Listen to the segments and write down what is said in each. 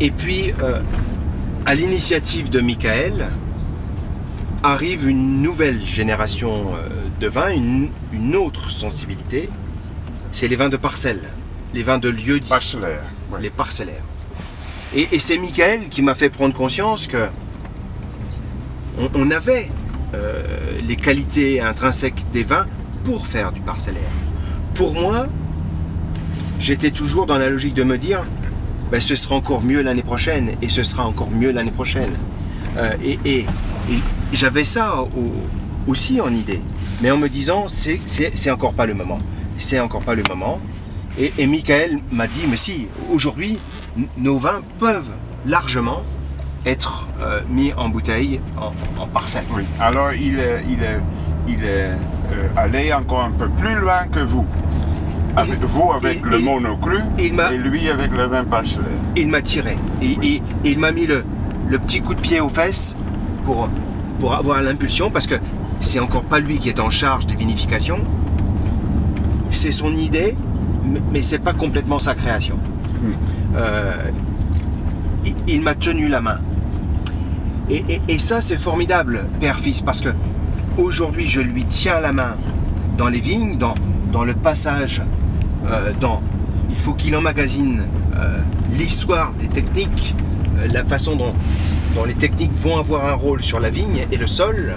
Et puis, à l'initiative de Michael, arrive une nouvelle génération de vins, une autre sensibilité. C'est les vins de parcelle, les vins de lieu-dit. Parcellaire. Ouais. Les parcellaires. Et c'est Michael qui m'a fait prendre conscience que on avait les qualités intrinsèques des vins pour faire du parcellaire. Pour moi, j'étais toujours dans la logique de me dire ben, ce sera encore mieux l'année prochaine et ce sera encore mieux l'année prochaine. Et j'avais ça aussi en idée, mais en me disant c'est encore pas le moment. C'est encore pas le moment. Et Michael m'a dit mais si, aujourd'hui, nos vins peuvent largement être mis en bouteille en parcelle. Oui. Alors il est allé encore un peu plus loin que vous. Vous avec le monocru et lui avec le vin parcellaire. Il m'a tiré. Et il m'a mis le petit coup de pied aux fesses pour avoir l'impulsion, parce que c'est encore pas lui qui est en charge des vinifications. C'est son idée, mais c'est pas complètement sa création. Il m'a tenu la main. Et ça, c'est formidable, père-fils, parce que aujourd'hui, je lui tiens la main dans les vignes, dans le passage, il faut qu'il emmagasine l'histoire des techniques, la façon dont les techniques vont avoir un rôle sur la vigne et le sol.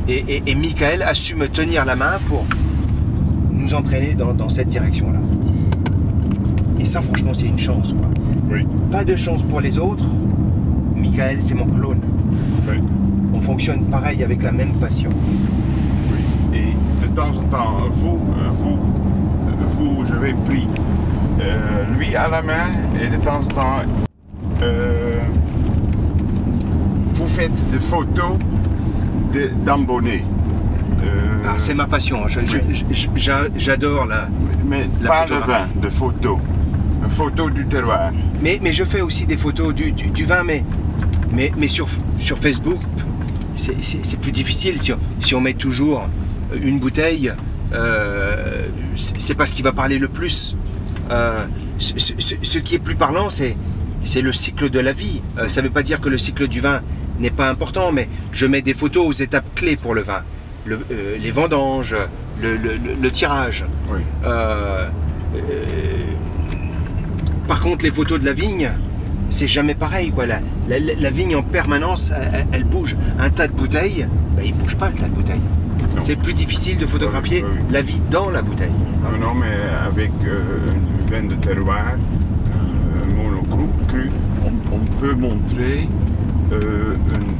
Et Michael a su me tenir la main pour nous entraîner dans cette direction-là. Et ça, franchement, c'est une chance, quoi. Oui. Pas de chance pour les autres. Michael, c'est mon clone. Oui. On fonctionne pareil, avec la même passion. Oui. Et de temps en temps, vous avez pris lui à la main, et de temps en temps, vous faites des photos d'embonnés. C'est ma passion. J'adore mais la pas photographie. de vin, de photos. Une photo du terroir. Mais je fais aussi des photos du vin, mais sur Facebook, c'est plus difficile. Si on met toujours une bouteille, c'est pas ce qui va parler le plus. Ce qui est plus parlant, c'est le cycle de la vie. Ça ne veut pas dire que le cycle du vin n'est pas important, mais je mets des photos aux étapes clés pour le vin. Les vendanges, le tirage. Oui. Par contre, les photos de la vigne, c'est jamais pareil, quoi. La vigne en permanence, elle bouge. Un tas de bouteilles, ben, il bouge pas le tas de bouteilles. C'est plus difficile de photographier la vie dans la bouteille. Non, mais avec une vin de terroir, monocru, on peut montrer une